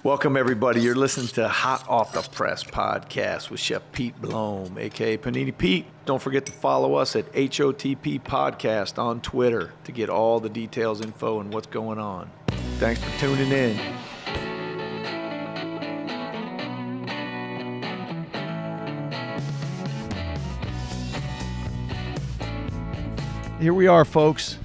Welcome, everybody. You're listening to Hot Off the Press podcast with Chef Pete Blome, a.k.a. Panini Pete. Don't forget to follow us at HOTP Podcast on Twitter to get all the details, info, and what's going on. Thanks for tuning in. Here we are, folks.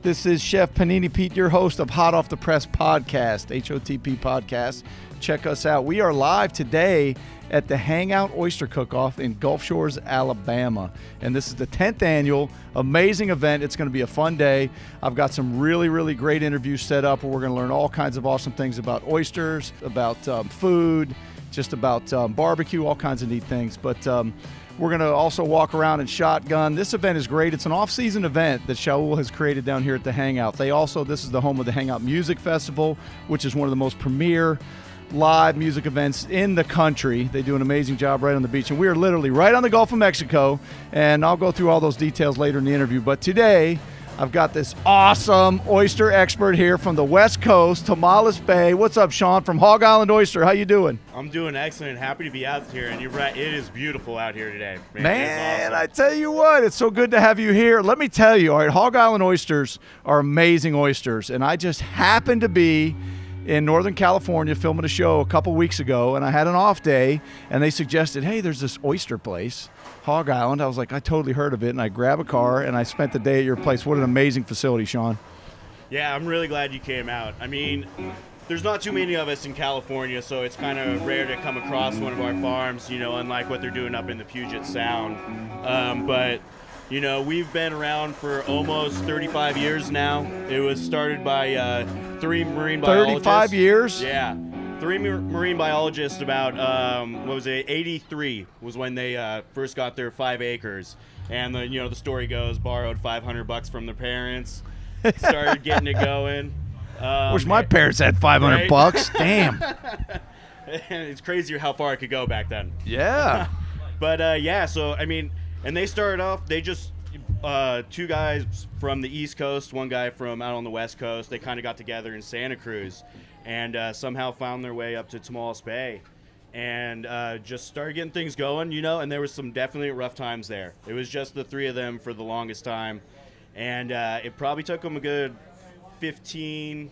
This is Chef Panini Pete, your host of Hot Off the Press podcast, HOTP podcast. Check us out. We are live today at the Hangout Oyster Cook Off in Gulf Shores, Alabama. And this is the 10th annual amazing event. It's going to be a fun day. I've got some really great interviews set up where we're going to learn all kinds of awesome things about oysters, about food, just about barbecue, all kinds of neat things. But we're going to also walk around and shotgun. This event is great. It's an off-season event that Shaul has created down here at the Hangout. This is the home of the Hangout Music Festival, which is one of the most premier live music events in the country. They do an amazing job right on the beach, and we are literally right on the Gulf of Mexico, and I'll go through all those details later in the interview. But today, I've got this awesome oyster expert here from the West Coast, Tomales Bay. What's up, Sean, from Hog Island Oyster? How you doing? I'm doing excellent. Happy to be out here, and you're right. It is beautiful out here today. Man, awesome. I tell you what, it's so good to have you here. Let me tell you, all right, Hog Island oysters are amazing oysters, and I just happened to be in Northern California filming a show a couple weeks ago, and I had an off day, and they suggested, hey, there's this oyster place, Hog Island. I was like, I totally heard of it, and I grabbed a car, and I spent the day at your place. What an amazing facility, Sean. Yeah, I'm really glad you came out. I mean, there's not too many of us in California, so it's kind of rare to come across one of our farms, you know, unlike what they're doing up in the Puget Sound. But, you know, we've been around for almost 35 years now. It was started by 3 marine biologists. 35 years? Yeah. 3 marine biologists about, 83 was when they first got their 5 acres. And, the story goes, borrowed $500 from their parents, started getting it going. Wish my parents had $500. Right? Damn. It's crazy how far it could go back then. Yeah. But, so, I mean, and they started off, they just, 2 guys from the East Coast, 1 guy from out on the West Coast, they kind of got together in Santa Cruz and somehow found their way up to Tomales Bay and just started getting things going, and there was some definitely rough times there. It was just the 3 of them for the longest time, and it probably took them a good 15,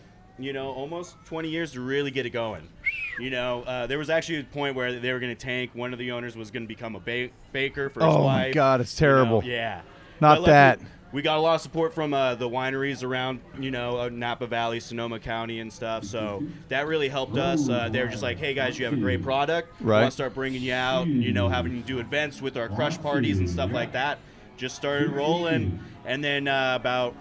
almost 20 years to really get it going. There was actually a point where they were going to tank. One of the owners was going to become a baker for his wife. Oh, my God, it's terrible. Yeah. Not that. We got a lot of support from the wineries around, Napa Valley, Sonoma County and stuff. So that really helped us. They were just like, hey, guys, you have a great product. Right. We want to start bringing you out and, having you do events with our crush parties and stuff like that. Just started rolling. And then about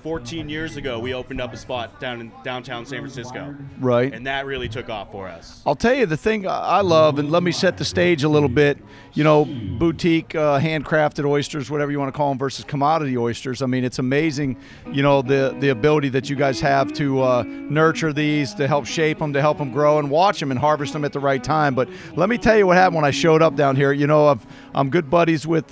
14 years ago, we opened up a spot down in downtown San Francisco. Right. And that really took off for us. I'll tell you the thing I love, and let me set the stage a little bit, boutique, handcrafted oysters, whatever you want to call them, versus commodity oysters. I mean, it's amazing, the ability that you guys have to nurture these, to help shape them, to help them grow and watch them and harvest them at the right time. But let me tell you what happened when I showed up down here. I'm good buddies with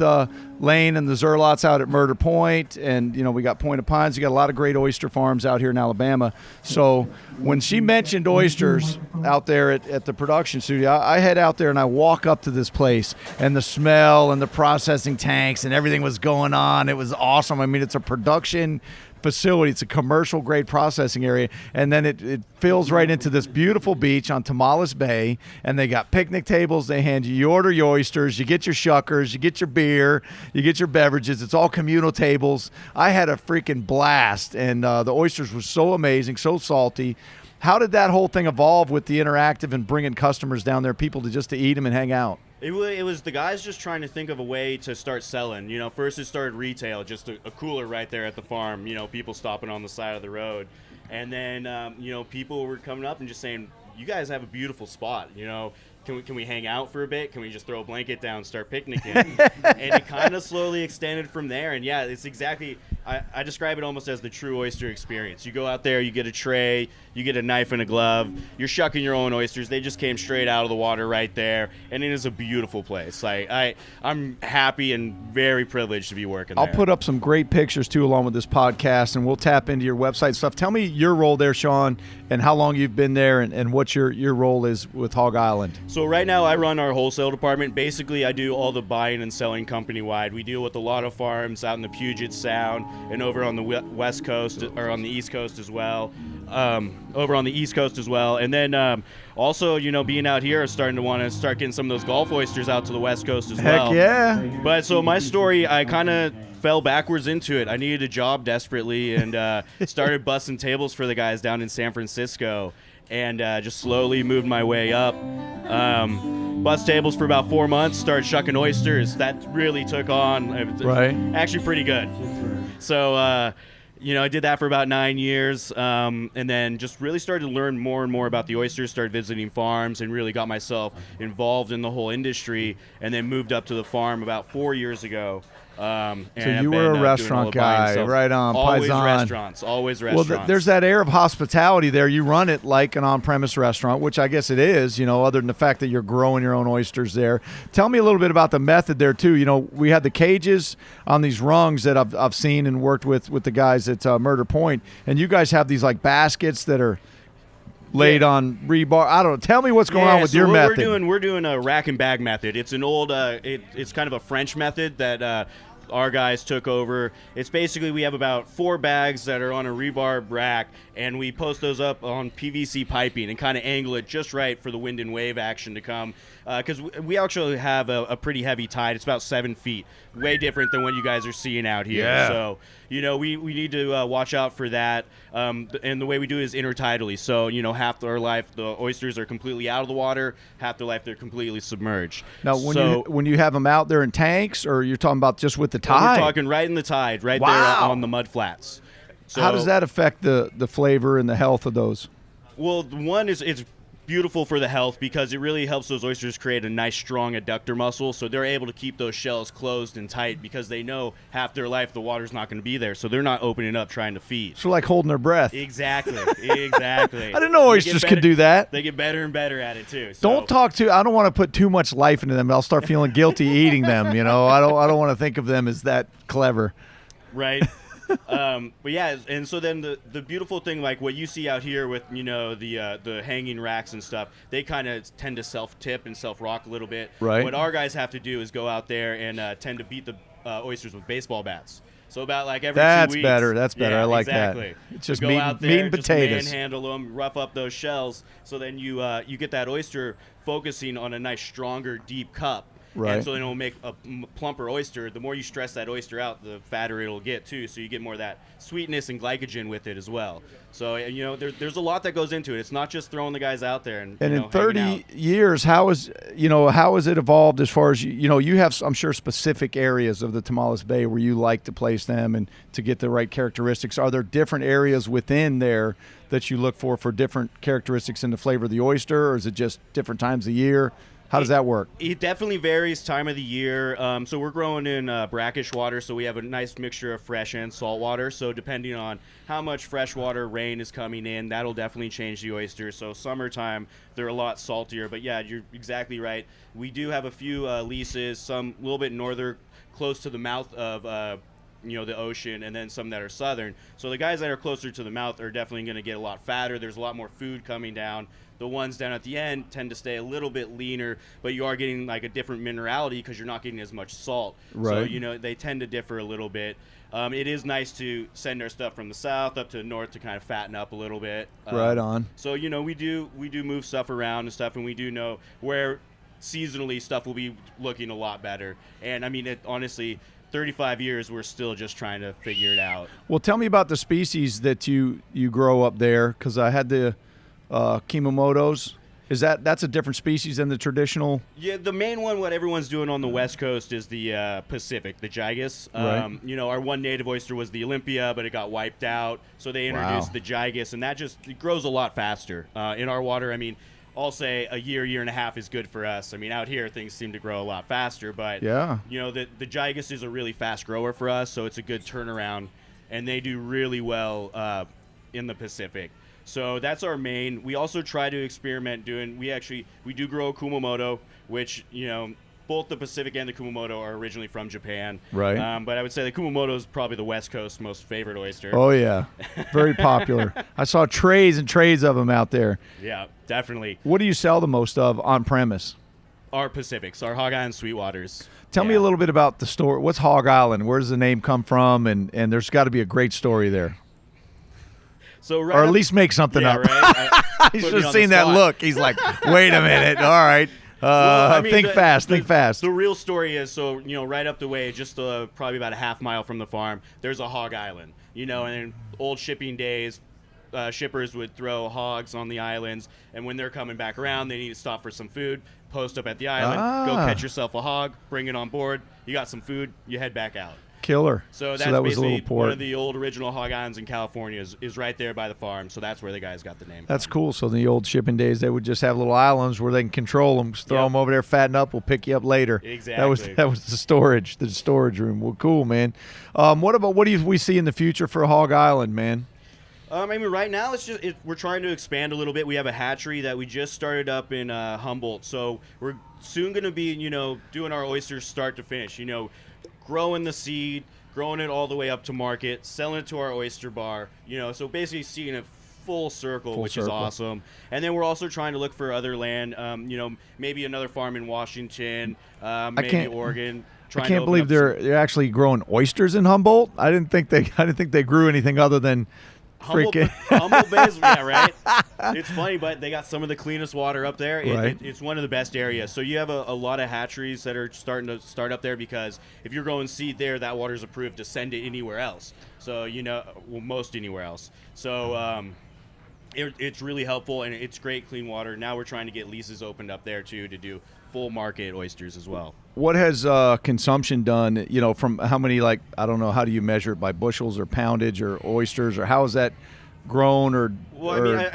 Lane and the Zerlots out at Murder Point, and we got Point of Pines. We got a lot of great oyster farms out here in Alabama. So when she mentioned oysters out there at the production studio, I head out there and I walk up to this place, and the smell and the processing tanks and everything was going on. It was awesome. I mean, it's a production facility. It's a commercial grade processing area, and then it fills right into this beautiful beach on Tomales Bay, and they got picnic tables. They hand you order your oysters, you get your shuckers, you get your beer, you get your beverages. It's all communal tables. I had a freaking blast, and the oysters were so amazing, so salty. How did that whole thing evolve with the interactive and bringing customers down there, people to eat them and hang out? It was the guys just trying to think of a way to start selling. First it started retail, just a cooler right there at the farm, people stopping on the side of the road. And then, people were coming up and just saying, you guys have a beautiful spot, Can we hang out for a bit? Can we just throw a blanket down and start picnicking? And it kind of slowly extended from there. And, yeah, it's exactly – I describe it almost as the true oyster experience. You go out there, you get a tray, you get a knife and a glove, you're shucking your own oysters. They just came straight out of the water right there, and it is a beautiful place. Like I'm happy and very privileged to be working there. I'll put up some great pictures too along with this podcast, and we'll tap into your website stuff. Tell me your role there, Sean, and how long you've been there, and what your role is with Hog Island. So right now I run our wholesale department. Basically, I do all the buying and selling company-wide. We deal with a lot of farms out in the Puget Sound and over on the West Coast, or on the East Coast as well. Over on the East Coast as well. And then also, you know, being out here, starting to want to start getting some of those Gulf oysters out to the West Coast as well. Heck yeah. But so my story, I kind of fell backwards into it. I needed a job desperately, and started busting tables for the guys down in San Francisco, and just slowly moved my way up. Bust tables for about 4 months, started shucking oysters. That really took on. Right. Actually pretty good. So, you know, I did that for about 9 years, and then just really started to learn more and more about the oysters, started visiting farms, and really got myself involved in the whole industry, and then moved up to the farm about 4 years ago. So you were a restaurant guy, right on. Always Paisan. restaurants, always restaurants. Well, there's that air of hospitality there. You run it like an on-premise restaurant, which I guess it is, you know, other than the fact that you're growing your own oysters there. Tell me a little bit about the method there, too. You know, we had the cages on these rungs that I've seen and worked with the guys at Murder Point, and you guys have these, like, baskets that are laid on rebar. I don't know. Tell me what's going on with your method. We're doing a rack and bag method. It's an old, it's kind of a French method that our guys took over. It's basically, we have about 4 bags that are on a rebar rack, and we post those up on PVC piping and kind of angle it just right for the wind and wave action to come. Because we actually have a pretty heavy tide. It's about 7 feet, way different than what you guys are seeing out here. Yeah. So, you know, we need to watch out for that. And the way we do it is intertidally. So, you know, half our life the oysters are completely out of the water, half their life they're completely submerged. Now, when you have them out there in tanks, or you're talking about just with the tide? We're talking right in the tide, right there on the mud flats. So, how does that affect the flavor and the health of those? Well, one is it's beautiful for the health because it really helps those oysters create a nice strong adductor muscle, so they're able to keep those shells closed and tight because they know half their life the water's not going to be there, so they're not opening up trying to feed. So like holding their breath. Exactly. I didn't know oysters could do that. They get better and better at it too. So. I don't want to put too much life into them. I'll start feeling guilty eating them, you know. I don't want to think of them as that clever. Right. But yeah, and so then the beautiful thing, like what you see out here with, you know, the hanging racks and stuff, they kind of tend to self-tip and self-rock a little bit. Right. What our guys have to do is go out there and tend to beat the oysters with baseball bats. So about like every 2 weeks. That's better. Yeah, I like exactly. that. It's just go meat, out there, meat and just potatoes. manhandle them, rough up those shells, so then you get that oyster focusing on a nice, stronger, deep cup. Right. And so it'll make a plumper oyster. The more you stress that oyster out, the fatter it'll get too. So you get more of that sweetness and glycogen with it as well. So, you know, there's a lot that goes into it. It's not just throwing the guys out there and you know, in 30 years, how has it evolved as far as you have, I'm sure, specific areas of the Tamales Bay where you like to place them and to get the right characteristics. Are there different areas within there that you look for different characteristics in the flavor of the oyster, or is it just different times of year? How does that work? It definitely varies time of the year. So we're growing in brackish water, so we have a nice mixture of fresh and salt water. So depending on how much freshwater rain is coming in, that'll definitely change the oysters. So summertime, they're a lot saltier. But yeah, you're exactly right. We do have a few leases, some a little bit northern, close to the mouth of the ocean, and then some that are southern. So the guys that are closer to the mouth are definitely going to get a lot fatter. There's a lot more food coming down. The ones down at the end tend to stay a little bit leaner, but you are getting like a different minerality because you're not getting as much salt. Right. So, they tend to differ a little bit. It is nice to send our stuff from the south up to the north to kind of fatten up a little bit. Right on. So, we do move stuff around and stuff, and we do know where seasonally stuff will be looking a lot better. And I mean, honestly, 35 years, we're still just trying to figure it out. Well, tell me about the species that you grow up there, because I had the Kimamotos. That's a different species than the traditional? Yeah, the main one, what everyone's doing on the West Coast, is the Pacific, the Gigas. Right. Our one native oyster was the Olympia, but it got wiped out. So they introduced the Gigas, and it grows a lot faster. In our water, I mean, I'll say a year and a half is good for us. I mean, out here, things seem to grow a lot faster. But, yeah, the Gigas is a really fast grower for us, so it's a good turnaround and they do really well in the Pacific. So that's our main. We also try to experiment we do grow a Kumamoto, which, both the Pacific and the Kumamoto are originally from Japan. Right. But I would say the Kumamoto is probably the West Coast's most favorite oyster. Oh, yeah. Very popular. I saw trays and trays of them out there. Yeah, definitely. What do you sell the most of on premise? Our Pacifics, our Hog Island Sweetwaters. Tell me a little bit about the story. What's Hog Island? Where does the name come from? And there's got to be a great story there. So or at least make something up. Right? He's just seen that look. He's like, wait a minute. All right. Think fast. The real story is, right up the way, just probably about a half mile from the farm, there's a Hog Island. And in old shipping days, shippers would throw hogs on the islands, and when they're coming back around, they need to stop for some food, post up at the island, go catch yourself a hog, bring it on board, you got some food, you head back out. Killer. So that's that was a basically little port. One of the old original Hog Islands in California is right there by the farm, so that's where the guys got the name That's from. cool. So in the old shipping days, they would just have little islands where they can control them, just throw them over there, fatten up, we'll pick you up later. Exactly. That was the storage room. Well, cool, man. What do we see in the future for Hog Island, man? Right now we're trying to expand a little bit. We have a hatchery that we just started up in Humboldt, so we're soon going to be, doing our oysters start to finish. Growing the seed, growing it all the way up to market, selling it to our oyster bar. So basically seeing it full circle, which is awesome. And then we're also trying to look for other land. Maybe another farm in Washington, maybe Oregon. I can't believe they're actually growing oysters in Humboldt. I didn't think they grew anything other than. Humboldt Bay's, yeah, right? It's funny, but they got some of the cleanest water up there. It's one of the best areas. So you have a lot of hatcheries that are starting to start up there, because if you're growing seed there, that water's approved to send it anywhere else. So, most anywhere else. So it's really helpful, and it's great clean water. Now we're trying to get leases opened up there, too, to do full market oysters as well. What has consumption done, from how many, I don't know, how do you measure it, by bushels or poundage or oysters, or how has that grown or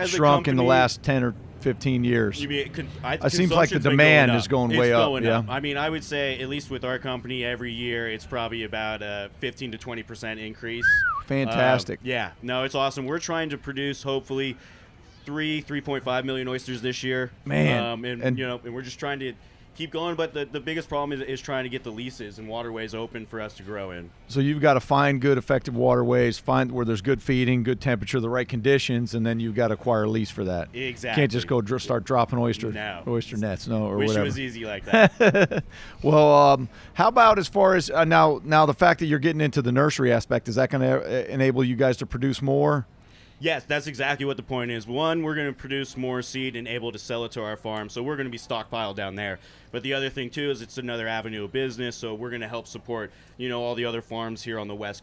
shrunk in the last 10 or 15 years? It seems like the demand is going way up. Yeah. I would say, at least with our company, every year it's probably about a 15 to 20% increase. Fantastic. No, it's awesome. We're trying to produce, hopefully, 3.5 million oysters this year. Man. And we're just trying to keep going, but the biggest problem is trying to get the leases and waterways open for us to grow in. So you've got to find good, effective waterways, find where there's good feeding, good temperature, the right conditions, and then you've got to acquire a lease for that. Exactly. Can't just go start dropping oyster nets, or Wish whatever. it was easy like that. Well, how about as far as now the fact that you're getting into the nursery aspect, is that going to enable you guys to produce more? Yes, that's exactly what the point is. One, we're going to produce more seed and able to sell it to our farm, so we're going to be stockpiled down there. But the other thing too is it's another avenue of business, so we're going to help support all the other farms here on the west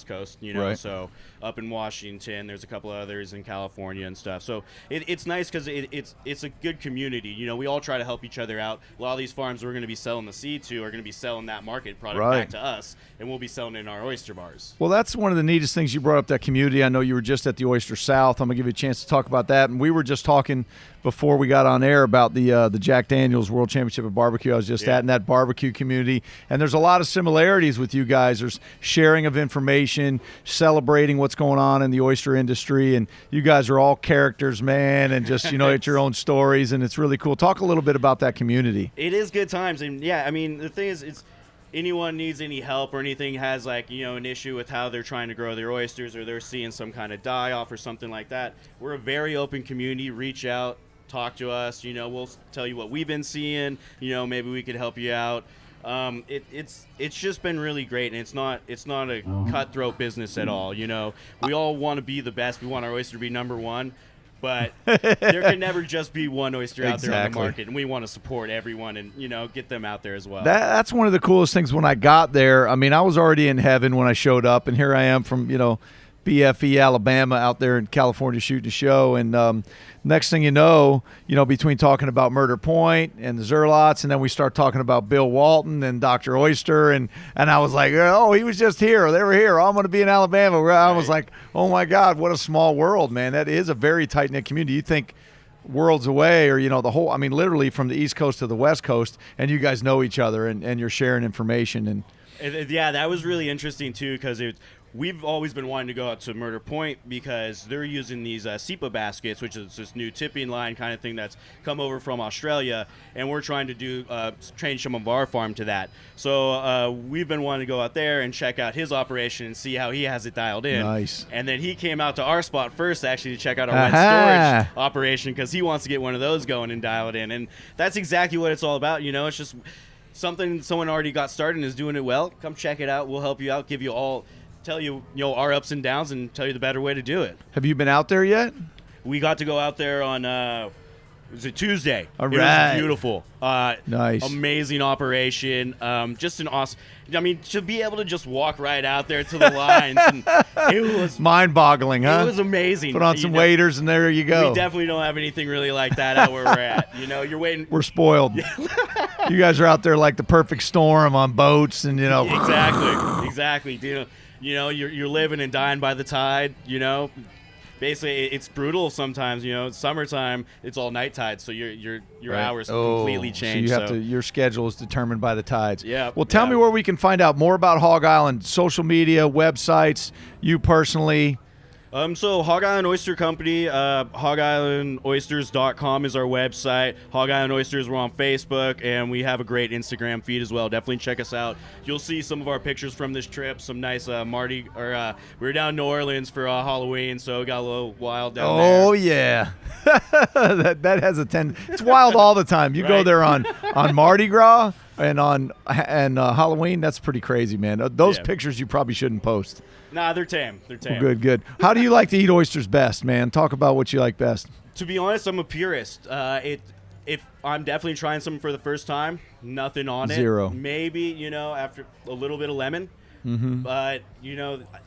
coast. Right. So up in Washington, there's a couple of others in California and stuff. So it's nice because it's a good community. We all try to help each other out. A lot of these farms we're going to be selling the seed to are going to be selling that market product back to us, and we'll be selling it in our oyster bars. Well, that's one of the neatest things you brought up, that community. I know you were just at the Oyster South. I'm going to give you a chance to talk about that. And we were just talking before we got on air about the Jack Daniel's World Championship of Barbecue I was just at, in that barbecue community. And there's a lot of similarities with you guys. There's sharing of information, celebrating what's going on in the oyster industry. And you guys are all characters, man, and just, it's your own stories. And it's really cool. Talk a little bit about that community. It is good times. And, the thing is, it's anyone needs any help or anything has an issue with how they're trying to grow their oysters, or they're seeing some kind of die off or something like that, we're a very open community. Reach out, talk to us, we'll tell you what we've been seeing, maybe we could help you out. It's just been really great, and it's not a cutthroat business at all. We all want to be the best. We want our oyster to be number one. But there can never just be one oyster out there on the market, and we want to support everyone and, get them out there as well. That's one of the coolest things when I got there. I mean, I was already in heaven when I showed up, and here I am from, BFE, Alabama, out there in California shooting a show. And next thing you know, between talking about Murder Point and the Zerlots, and then we start talking about Bill Walton and Dr. Oyster, and I was like, oh, he was just here. They were here. I'm going to be in Alabama. I was like, oh, my God, what a small world, man. That is a very tight-knit community. You think worlds away, or, the whole, literally from the East Coast to the West Coast, and you guys know each other, and you're sharing information. And yeah, that was really interesting, too, because we've always been wanting to go out to Murder Point because they're using these SEPA baskets, which is this new tipping line kind of thing that's come over from Australia, and we're trying to do change some of our farm to that. So we've been wanting to go out there and check out his operation and see how he has it dialed in. Nice. And then he came out to our spot first actually to check out our wet storage operation because he wants to get one of those going and dial it in. And that's exactly what it's all about. You know, it's just something someone already got started and is doing it well. Come check it out. We'll help you out, give you all, tell you, our ups and downs and tell you the better way to do it. Have you been out there yet? We got to go out there on was it Tuesday? All right. It was beautiful. Nice. Amazing operation. Just an awesome. I mean, to be able to just walk right out there to the lines, and it was mind-boggling, huh? It was amazing. Put on some waders, and there you go. We definitely don't have anything really like that out where we're at. You're waiting. We're spoiled. You guys are out there like the perfect storm on boats, and Exactly. You're living and dying by the tide. Basically, it's brutal sometimes. It's summertime. It's all night tide, so your right. hours completely change. So your schedule is determined by the tides. Yeah. Well, tell me where we can find out more about Hog Island, social media, websites, you personally. So Hog Island Oyster Company, hogislandoysters.com is our website. Hog Island Oysters, we're on Facebook, and we have a great Instagram feed as well. Definitely check us out. You'll see some of our pictures from this trip, some nice we were down in New Orleans for Halloween, so it got a little wild down there. Oh, yeah. that has a it's wild all the time. You go there on Mardi Gras and on Halloween, that's pretty crazy, man. Those pictures you probably shouldn't post. Nah, they're tame. They're tame. Well, good. How do you like to eat oysters best, man? Talk about what you like best. To be honest, I'm a purist. If I'm definitely trying something for the first time, nothing on it. Zero. Maybe, after a little bit of lemon. Mm-hmm. But,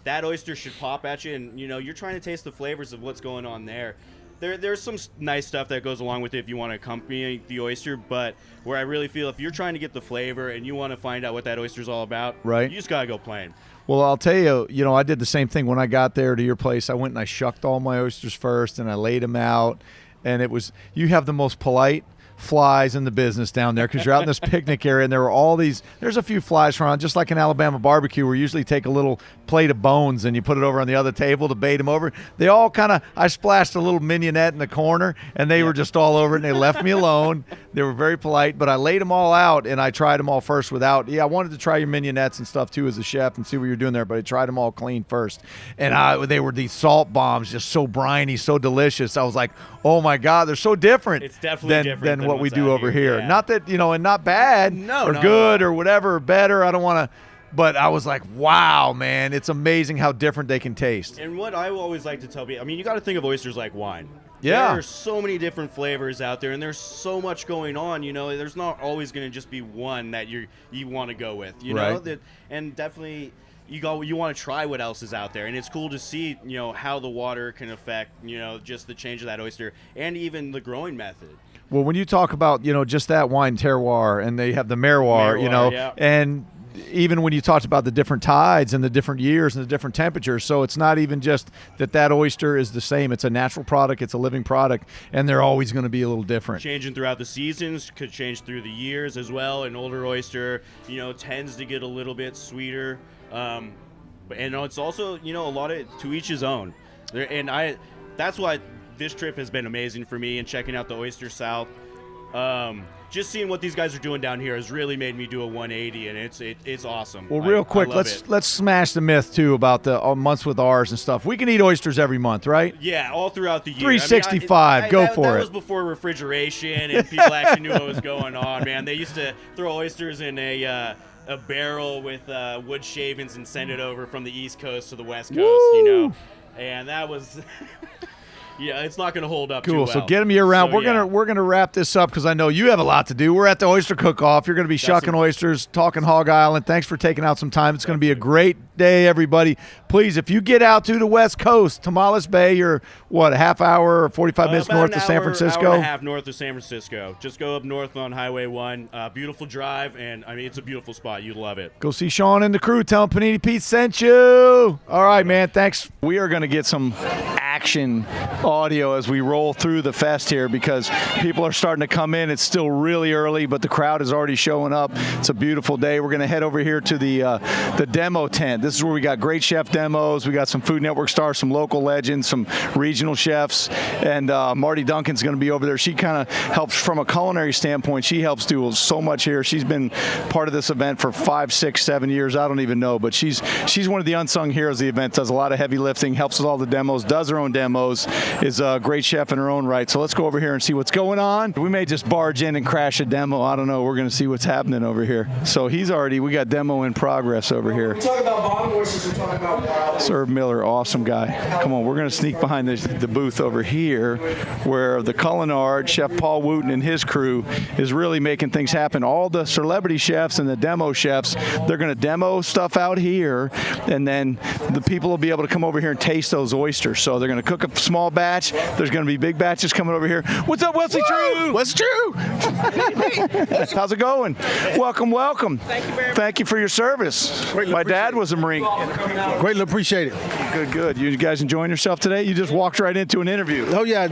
that oyster should pop at you, and, you're trying to taste the flavors of what's going on there. There's some nice stuff that goes along with it if you want to accompany the oyster, but where I really feel if you're trying to get the flavor and you want to find out what that oyster's all about, right, you just got to go plain. Well, I'll tell you, I did the same thing when I got there to your place. I went and I shucked all my oysters first, and I laid them out, and you have the most polite flies in the business down there because you're out in this picnic area, and there's a few flies around, just like an Alabama barbecue where you usually take a little plate of bones and you put it over on the other table to bait them over. They all I splashed a little mignonette in the corner, and they were just all over it, and they left me alone. They were very polite, but I laid them all out, and I tried them all first without. I wanted to try your mignonettes and stuff too as a chef and see what you're doing there, but I tried them all clean first. And they were these salt bombs, just so briny, so delicious. I was like, oh my God, they're so different. It's definitely different than what we do over here. Yeah. Not that, and not bad good or whatever, or better. I don't want to, but I was like, wow, man, it's amazing how different they can taste. And what I always like to tell people, you got to think of oysters like wine. Yeah. There are so many different flavors out there, and there's so much going on, there's not always going to just be one that you want to go with, right. And definitely you want to try what else is out there, and it's cool to see, how the water can affect, just the change of that oyster and even the growing method. Well, when you talk about, just that wine terroir, and they have the merroir, yeah. And even when you talked about the different tides and the different years and the different temperatures, so it's not even just that oyster is the same. It's a natural product. It's a living product, and they're always going to be a little different. Changing throughout the seasons, could change through the years as well. An older oyster, tends to get a little bit sweeter. And it's also, a lot of to each his own. That's why this trip has been amazing for me, and checking out the Oyster South. Just seeing what these guys are doing down here has really made me do a 180, and it's awesome. Well, real quick, let's smash the myth too about the months with ours and stuff. We can eat oysters every month, right? Yeah, all throughout the year. 365, go for it. That was before refrigeration and people actually knew what was going on, man. They used to throw oysters in a barrel with wood shavings and send it over from the East Coast to the West Coast, and that was. Yeah, it's not going to hold up too well. Cool, so get them year-round. So, we're gonna wrap this up because I know you have a lot to do. We're at the Oyster Cook Off. You're going to be shucking oysters, talking Hog Island. Thanks for taking out some time. It's going to be a great day, everybody. Please, if you get out to the West Coast, Tamales Bay, you're, a half hour or 45 minutes north of San Francisco? Hour and a half north of San Francisco. Just go up north on Highway 1. Beautiful drive, and, it's a beautiful spot. You'd love it. Go see Sean and the crew. Tell them Panini Pete sent you. All right, man, thanks. We are going to get some action audio as we roll through the fest here because people are starting to come in. It's still really early, but the crowd is already showing up. It's a beautiful day. We're going to head over here to the demo tent. This is where we got great chef demo demos. We got some Food Network stars, some local legends, some regional chefs, and Marty Duncan's going to be over there. She kind of helps from a culinary standpoint. She helps do so much here. She's been part of this event for 5, 6, 7 years. I don't even know, but she's one of the unsung heroes of the event. Does a lot of heavy lifting, helps with all the demos, does her own demos, is a great chef in her own right. So let's go over here and see what's going on. We may just barge in and crash a demo. I don't know. We're going to see what's happening over here. So we got demo in progress over here. We talk about bottom oysters, we talk about wild. Sir Miller, awesome guy. Come on, we're going to sneak behind the booth over here where the Culinard, Chef Paul Wooten and his crew is really making things happen. All the celebrity chefs and the demo chefs, they're going to demo stuff out here, and then the people will be able to come over here and taste those oysters. So they're going to cook a small batch. There's going to be big batches coming over here. What's up, Wesley True? What's true? How's it going? Welcome, welcome. Thank you very much. Thank you for your service. My dad was a Marine. Greatly appreciate it. Good, good. You guys enjoying yourself today? You just walked right into an interview. Oh yeah,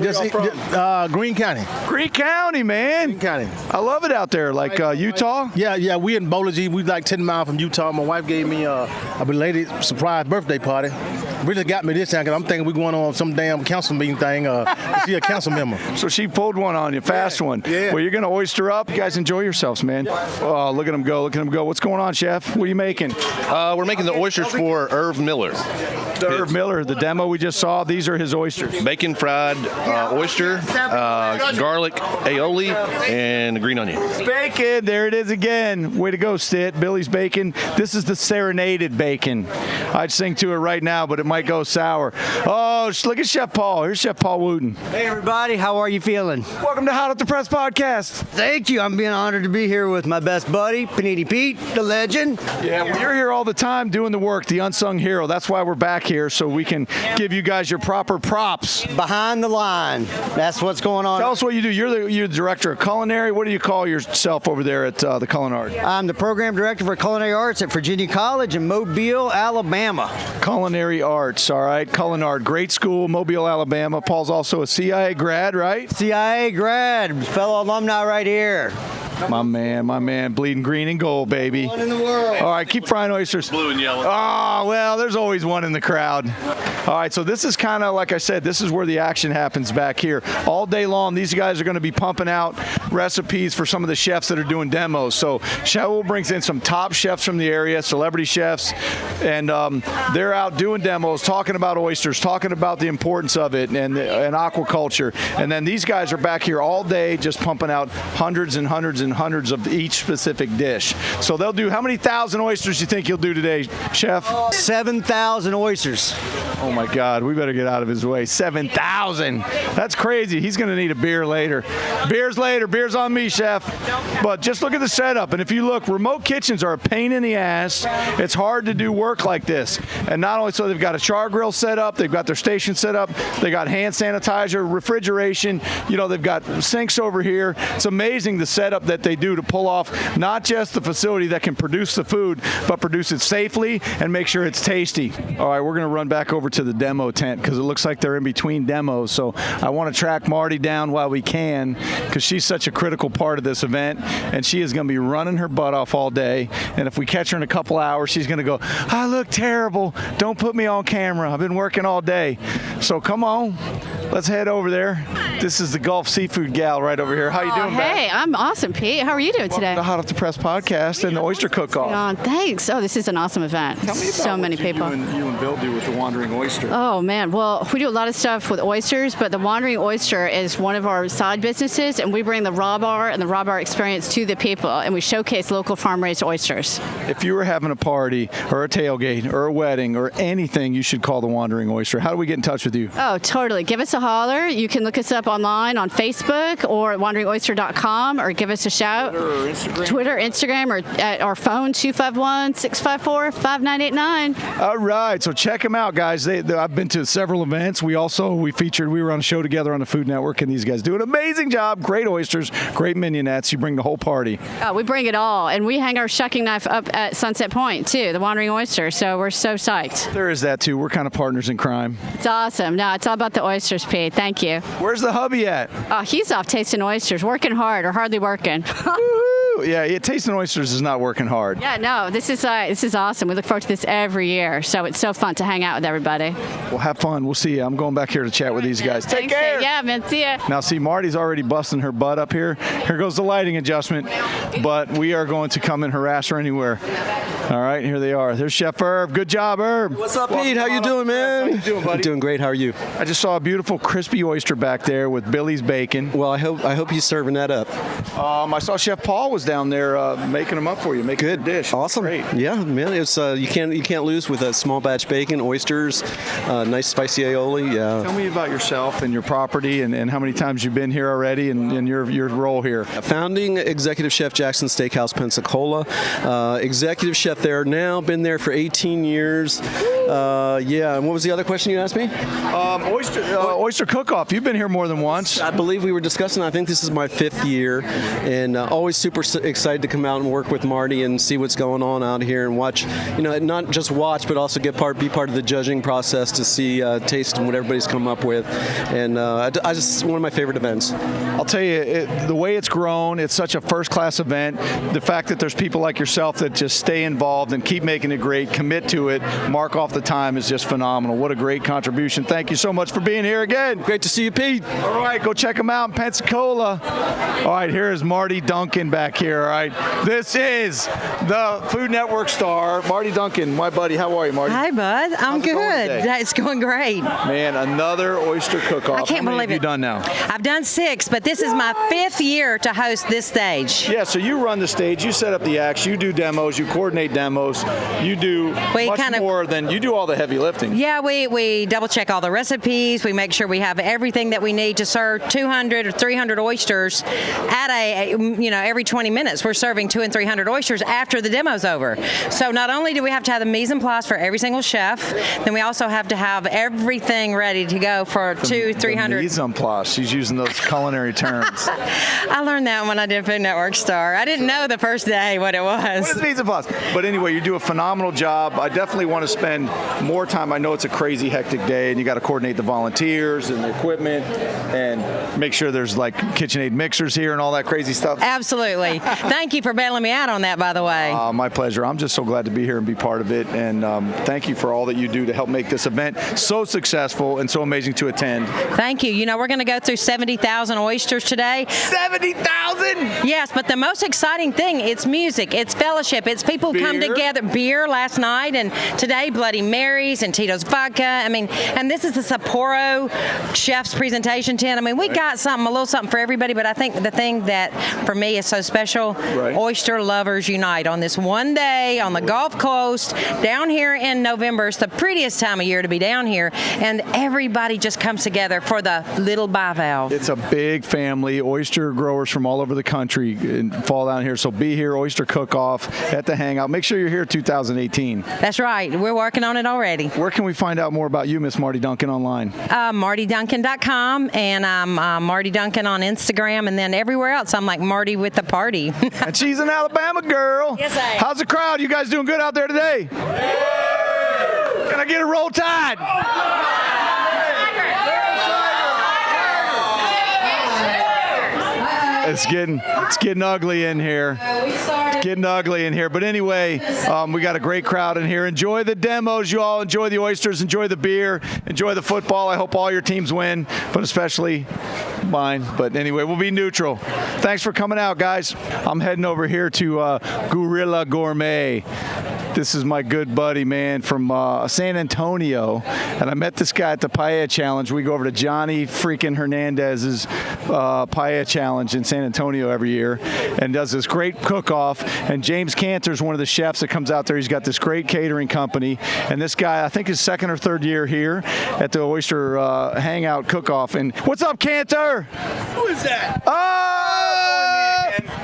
Greene County. Greene County, man. Greene County. I love it out there. Like Utah? Yeah. We in Bowler G. We like 10 miles from Utah. My wife gave me a belated surprise birthday party. Really got me this time because I'm thinking we're going on some damn council meeting thing. She a council member. So she pulled one on you, fast one. Yeah. Well, you're going to oyster up. You guys enjoy yourselves, man. Oh, look at them go. Look at them go. What's going on, Chef? What are you making? We're making the oysters for Irv Miller. Irv Miller, the demo we just saw, these are his oysters. Bacon fried oyster, garlic aioli, and green onion. Bacon, there it is again. Way to go, Stitt. Billy's bacon. This is the serenaded bacon. I'd sing to it right now, but it might go sour. Oh, look at Chef Paul. Here's Chef Paul Wooten. Hey, everybody. How are you feeling? Welcome to Hot Off the Press Podcast. Thank you. I'm being honored to be here with my best buddy, Panini Pete, the legend. Yeah, well, you're here all the time doing the work, the unsung hero. That's why we're back here, so we can give you guys your proper props. Behind the line. That's what's going on. Tell us what you do. You're the director of culinary. What do you call yourself over there at the Culinary? I'm the program director for culinary arts at Virginia College in Mobile, Alabama. Culinary arts, all right. Culinary, great school, Mobile, Alabama. Paul's also a CIA grad, right? CIA grad, fellow alumni right here. My man, bleeding green and gold, baby. One in the world. All right, keep frying oysters. Blue and yellow. Oh, well, there's always one in the crowd. All right, so this is kind of, like I said, this is where the action happens back here. All day long, these guys are going to be pumping out recipes for some of the chefs that are doing demos. So Shaul brings in some top chefs from the area, celebrity chefs, and they're out doing demos, talking about oysters, talking about the importance of it and aquaculture. And then these guys are back here all day just pumping out hundreds and hundreds and hundreds of each specific dish. So they'll do, how many thousand oysters do you think you'll do today, Chef? 7,000 oysters. Oh my God, we better get out of his way. 7,000. That's crazy. He's going to need a beer later. Beers later. Beers on me, Chef. But just look at the setup. And if you look, remote kitchens are a pain in the ass. It's hard to do work like this. And not only so, they've got a char grill set up, they've got their station set up, they got hand sanitizer, refrigeration, they've got sinks over here. It's amazing the setup that they do to pull off not just the facility that can produce the food, but produce it safely and make sure it's tasty. All right, we're going to run back over to the demo tent because it looks like they're in between demos. So I want to track Marty down while we can because she's such a critical part of this event, and she is going to be running her butt off all day. And if we catch her in a couple hours, she's going to go, I look terrible. Don't put me on camera. I've been working all day. So come on. Let's head over there. This is the Gulf Seafood gal right over here. How you doing, Hey, I'm awesome, Pete. How are you doing today? The Hot Off the Press podcast and the Oyster Cook Off. Thanks. Oh, this is an awesome event. Tell me about So many what people. You and Bill do with the Wandering Oyster. Oh, man. Well, we do a lot of stuff with oysters, but the Wandering Oyster is one of our side businesses, and we bring the raw bar and the raw bar experience to the people, and we showcase local farm-raised oysters. If you were having a party or a tailgate or a wedding or anything, you should call the Wandering Oyster. How do we get in touch with you? Oh, totally. Give us a holler. You can look us up online on Facebook or at wanderingoyster.com or give us a shout. Twitter, Instagram, or at our phone, 251-654-5989. All right, so check them out, guys. I've been to several events. We were on a show together on the Food Network, and these guys do an amazing job. Great oysters, great mignonettes. You bring the whole party. We bring it all, and we hang our shucking knife up at Sunset Point, too, the Wandering Oyster, so we're so psyched. There is that, too. We're kind of partners in crime. It's awesome. No, it's all about the oysters, Pete. Thank you. Where's the hubby at? Oh, he's off tasting oysters, working hard or hardly working. Woo-hoo. Woo! Yeah, tasting oysters is not working hard. Yeah, no, this is awesome. We look forward to this every year. So it's so fun to hang out with everybody. Well, have fun. We'll see you. I'm going back here to chat with these guys. Take Thanks, care. Yeah, man. See ya. Now, see, Marty's already busting her butt up here. Here goes the lighting adjustment. But we are going to come and harass her anywhere. All right, here they are. There's Chef Herb. Good job, Herb. What's up, Pete? How you doing, man? How you doing, buddy? I'm doing great. How are you? I just saw a beautiful crispy oyster back there with Billy's bacon. Well, I hope he's serving that up. I saw Chef Paul was down there making them up for you, making Good a dish. Awesome. Great. Yeah, man. It's you can't lose with a small batch bacon, oysters, nice spicy aioli. Yeah. Tell me about yourself and your property and how many times you've been here already and your role here. Founding executive chef, Jackson Steakhouse, Pensacola. Executive chef there now. Been there for 18 years. Yeah. And what was the other question you asked me? Oyster Cook Off. You've been here more than once. I believe we were discussing. I think this is my 5th year, and always super excited to come out and work with Marty and see what's going on out here and watch. Not just watch, but also be part of the judging process to see, taste, and what everybody's come up with. And I just one of my favorite events. I'll tell you, the way it's grown, it's such a first-class event. The fact that there's people like yourself that just stay involved and keep making it great, commit to it, mark off the time is just phenomenal. What a great contribution. Thank you so much for being here again. Great to see you, Pete. All right, go check them out in Pensacola. All right, here is Marty Duncan back here. All right, this is the Food Network star, Marty Duncan. My buddy, how are you, Marty? Hi, bud. I'm good. It's going great. Man, another oyster cook-off. I can't believe it. How many have you done now? I've done 6, but this is my 5th year to host this stage. Yeah, so you run the stage, you set up the acts, you do demos, you coordinate demos, you do more than you do all the heavy lifting. Yeah, we double check all the recipes. We make sure we have everything that we need to serve 200 or 300 oysters at every 20 minutes. We're serving 200 and 300 oysters after the demo's over. So not only do we have to have the mise en place for every single chef, then we also have to have everything ready to go for 200-300. Mise en place. She's using those culinary terms. I learned that when I did Food Network Star. I didn't know the first day what it was. What is mise en place? But anyway, you do a phenomenal job. I definitely want to spend more time. I know it's a crazy, hectic day, and you got to coordinate the volunteers and the equipment and make sure there's like KitchenAid mixers here and all that crazy stuff. Absolutely. Thank you for bailing me out on that, by the way. My pleasure. I'm just so glad to be here and be part of it. And thank you for all that you do to help make this event so successful and so amazing to attend. Thank you. We're going to go through 70,000 oysters today. 70,000? Yes, but the most exciting thing, it's music, it's fellowship, it's people come together. Beer last night, and today Bloody Marys and Tito's Vodka. And this is the Sapporo Chef's presentation tent. We got a little something for everybody, but I think the thing that for me is so special, oyster lovers unite on this one day on the Gulf Coast down here in November. It's the prettiest time of year to be down here, and everybody just comes together for the little bivalve. It's a big family. Oyster growers from all over the country fall down here, so be here. Oyster Cook Off at the Hangout. Make sure you're here 2018. That's right. We're working on it already. Where can we find out more about you, Miss Marty Duncan, online? MartyDuncan.com, and I'm Marty Duncan on Instagram, and then everywhere else I'm like Marty with the party. And she's an Alabama girl. Yes, I am. How's the crowd? You guys doing good out there today? Yeah. Can I get a Roll Tide? It's getting ugly in here. It's getting ugly in here. But anyway, we got a great crowd in here. Enjoy the demos, you all. Enjoy the oysters. Enjoy the beer. Enjoy the football. I hope all your teams win, but especially mine. But anyway, we'll be neutral. Thanks for coming out, guys. I'm heading over here to Gorilla Gourmet. This is my good buddy, man, from San Antonio. And I met this guy at the Paella Challenge. We go over to Johnny freaking Hernandez's Paella Challenge in San Antonio every year and does this great cook-off. And James Cantor's one of the chefs that comes out there. He's got this great catering company. And this guy, I think, is 2nd or 3rd year here at the Oyster Hangout Cook-Off. And what's up, Cantor? Who is that?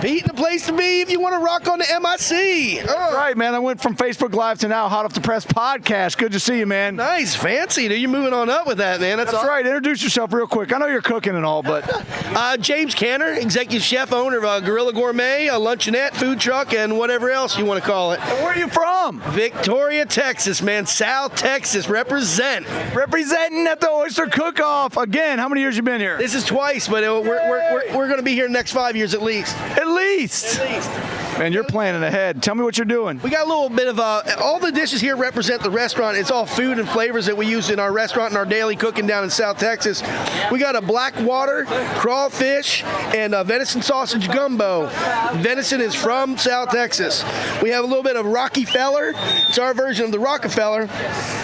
Pete, the place to be if you want to rock on the MIC. That's right, man. I went from Facebook Live to now Hot Off the Press podcast. Good to see you, man. Nice, fancy. You're moving on up with that, man. That's right. Introduce yourself real quick. I know you're cooking and all, but James Cantor, executive chef, owner of Gorilla Gourmet, a luncheonette, food truck, and whatever else you want to call it. And where are you from? Victoria, Texas, man. South Texas, representing at the Oyster Cook Off again. How many years you been here? This is twice, but we're going to be here the next 5 years at least. At At least. Man, you're planning ahead. Tell me what you're doing. We got a little bit of all the dishes here represent the restaurant. It's all food and flavors that we use in our restaurant and our daily cooking down in South Texas. We got a black water, crawfish, and venison sausage gumbo. Venison is from South Texas. We have a little bit of Rockefeller. It's our version of the Rockefeller.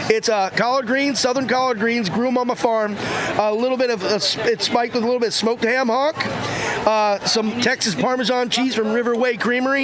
It's collard greens, southern collard greens, grew them on my farm. A little bit of it's spiked with a little bit of smoked ham hock. Some Texas Parmesan cheese from River Way Creamery.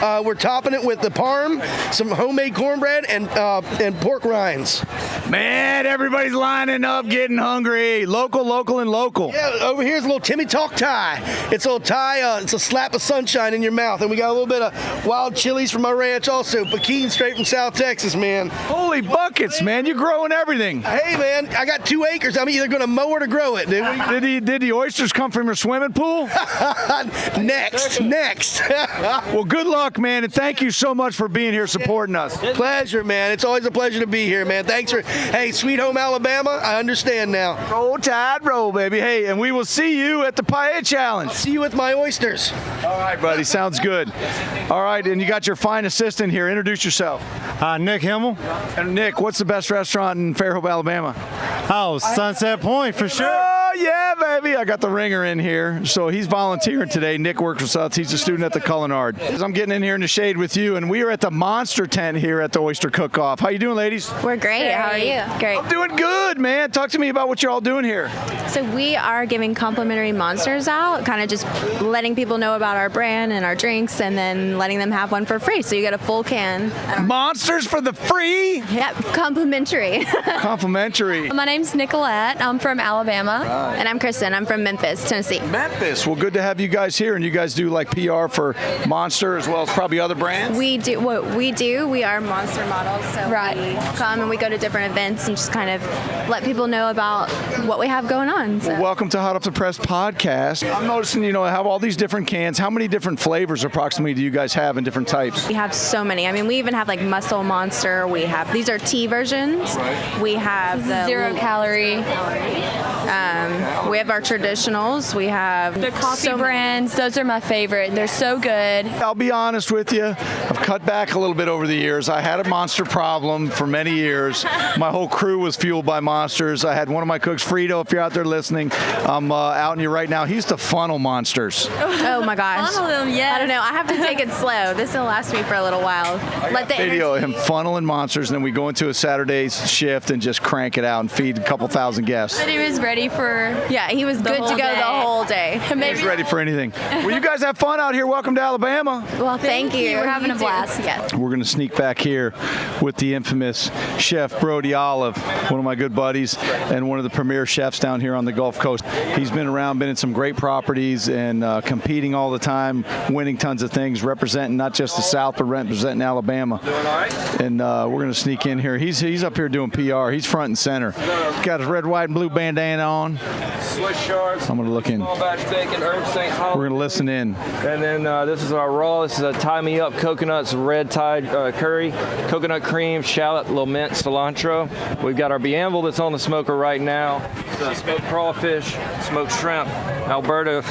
We're topping it with the parm, some homemade cornbread, and pork rinds. Man, everybody's lining up, getting hungry. Local, and local. Yeah, over here's a little Timmy Talk Thai. It's a little Thai. It's a slap of sunshine in your mouth, and we got a little bit of wild chilies from my ranch, also Pekin, straight from South Texas, man. Holy buckets, man! You're growing everything. Hey, man, I got 2 acres. I'm either gonna mow or to grow it, dude. Did the oysters come from your swimming pool? Next. Well, good luck, man, and thank you so much for being here supporting us. Pleasure, man. It's always a pleasure to be here, man. Thanks for, hey, Sweet Home Alabama, I understand now. Roll Tide, roll, baby. Hey, and we will see you at the Paella Challenge. I'll see you with my oysters. All right, buddy. Sounds good. All right, and you got your fine assistant here. Introduce yourself. Nick Himmel. And Nick, what's the best restaurant in Fairhope, Alabama? Oh, Sunset Point, for sure. Oh, yeah, baby. I got the ringer in here. So he's volunteering today. Nick works with us. He's a student at the Culinard. I'm getting in here in the shade with you, and we are at the Monster Tent here at the Oyster Cook Off. How you doing, ladies? We're great. How are you? Great. I'm doing good, man. Talk to me about what you're all doing here. So we are giving complimentary monsters out, kind of just letting people know about our brand and our drinks, and then letting them have one for free. So you get a full can. Monsters for the free? Yep, complimentary. Complimentary. My name's Nicolette. I'm from Alabama. Right. And I'm Kristen. I'm from Memphis, Tennessee. Memphis. Well, good to have you guys here. And you guys do like PR for Monster as well as probably other brands? We do. What we do, we are Monster models. So we come and we go to different events and just kind of let people know about what we have going on. So. Well, welcome to Hot Off the Press podcast. I'm noticing, I have all these different cans. How many different flavors approximately do you guys have in different types? We have so many. I mean, we even have like Muscle Monster. We have, these are tea versions. Right. We have the 0 calorie. We have our traditionals. We have the coffee brands. Those are my favorite. They're so good. I'll be honest with you. I've cut back a little bit over the years. I had a Monster problem for many years. My whole crew was fueled by Monsters. I had one of my cooks, Frito, if you're out there listening, I'm out in you right now. He used to funnel Monsters. Oh my gosh. Funnel them, yes. I don't know. I have to take it slow. This will last me for a little while. Let the video of him funneling Monsters, and then we go into a Saturday shift and just crank it out and feed a couple thousand guests. But he was ready for he was good to go the whole day. He was ready for anything. Well, you guys have fun out here. Welcome to Alabama. Well, thank you. We're having a blast. Yes. We're going to sneak back here with the infamous chef Brody Olive, one of my good buddies and one of the premier chefs down here on the Gulf Coast. He's been around, been in some great properties and competing all the time, winning tons of things, representing not just the South, but representing Alabama. And we're going to sneak in here. He's up here doing PR. He's front and center. Got his red, white, and blue bandana on. Swiss shards. I'm going to look in. Small batch bacon, herb St. Holly. We're going to listen in. And then this is our raw. This is a tie me up coconuts, red Thai curry, coconut cream, shallot, little mint, cilantro. We've got our Bienville that's on the smoker right now. Smoked crawfish, smoked shrimp, Alberta.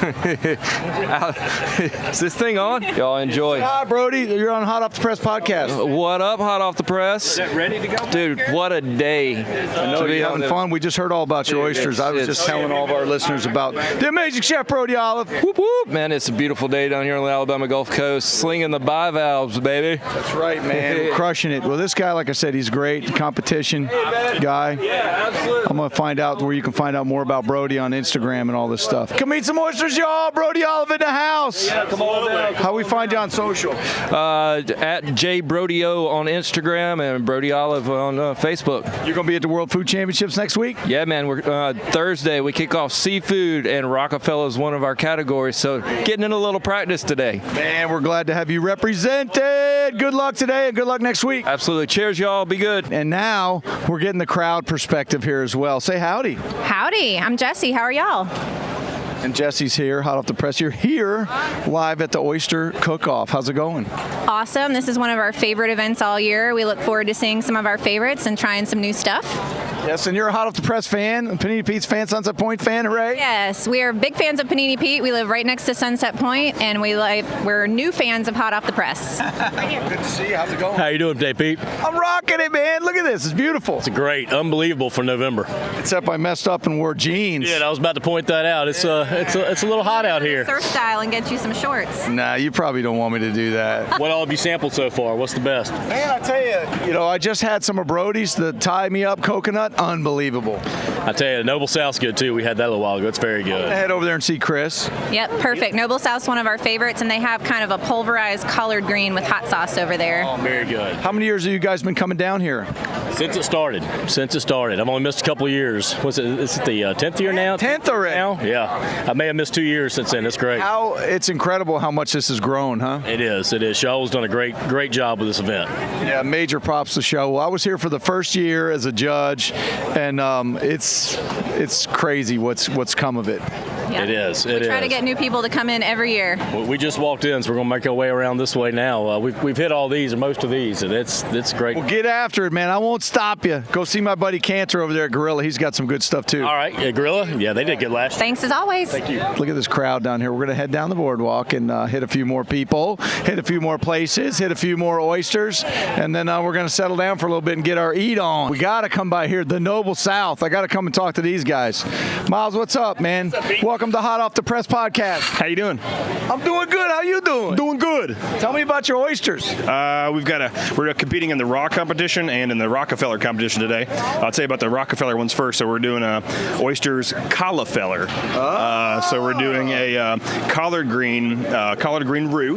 Is this thing on? Y'all enjoy. Hi, Brody. You're on Hot Off the Press podcast. What up, Hot Off the Press? Is that ready to go? Dude, what a day. I know you're having fun. We just heard all about your oysters. I was just telling all of our listeners about the amazing chef Brody Olive. Whoop, whoop. Man, it's a beautiful day down here on the Alabama Gulf Coast. Slinging the bivalves, baby. That's right, man. We're crushing it. Well, this guy, like I said, he's great. Competition guy. Yeah, absolutely. I'm going to find out where you can find out more about Brody on Instagram and all this stuff. Come eat some oysters, y'all. Brody Olive in the house. Yeah, come on down. How we find you on social? At JBrodyo on Instagram and Brody Olive on Facebook. You're going to be at the World Food Championships next week? Yeah, man. We're Thursday. We kick off seafood, and Rockefeller is one of our categories. So getting in a little practice today. Man, we're glad to have you represented. Good luck today and good luck next week. Absolutely. Cheers, y'all. Be good. And now we're getting the crowd perspective here as well. Say howdy. Howdy. I'm Jessie. How are y'all? And Jesse's here, Hot Off the Press. You're here live at the Oyster Cook Off. How's it going? Awesome. This is one of our favorite events all year. We look forward to seeing some of our favorites and trying some new stuff. Yes, and you're a Hot Off the Press fan, Panini Pete's fan, Sunset Point fan, hooray. Yes, we are big fans of Panini Pete. We live right next to Sunset Point, and we're new fans of Hot Off the Press. Right here. Good to see you. How's it going? How you doing today, Pete? I'm rocking it, man. Look at this. It's beautiful. It's great. Unbelievable for November. Except I messed up and wore jeans. Yeah, I was about to point that out. It's a little hot out here. Surf style and get you some shorts. Nah, you probably don't want me to do that. What all have you sampled so far? What's the best? Man, I tell you, I just had some of Brody's, the Tie Me Up coconut. Unbelievable. I tell you, Noble South's good too. We had that a little while ago. It's very good. I'm gonna head over there and see Chris. Yep, perfect. Noble South's one of our favorites, and they have kind of a pulverized collard green with hot sauce over there. Oh, very good. How many years have you guys been coming down here? Since it started. I've only missed a couple of years. Is it the 10th year now? 10th already? Now? Yeah. I may have missed 2 years since then. It's great. It's incredible how much this has grown, huh? It is. Show's done a great job with this event. Yeah, major props to Show. Well, I was here for the first year as a judge, and it's crazy what's come of it. Yeah. It is. We try to get new people to come in every year. We just walked in, so we're going to make our way around this way now. We've hit all these, or most of these, and it's great. Well, get after it, man. I won't stop you. Go see my buddy Cantor over there at Gorilla. He's got some good stuff, too. All right. Yeah, Gorilla? Yeah, they did good last year. Thanks as always. Thank you. Look at this crowd down here. We're going to head down the boardwalk and hit a few more people, hit a few more places, hit a few more oysters, and then we're going to settle down for a little bit and get our eat on. We got to come by here, the Noble South. I got to come and talk to these guys. Miles, what's up, man? What's up, Pete? Welcome to Hot Off the Press podcast. How you doing? I'm doing good. How you doing? Doing good. Tell me about your oysters. We're competing in the raw competition and in the Rockefeller competition today. I'll tell you about the Rockefeller ones first. So we're doing oysters cauliflower. So we're doing a collard green roux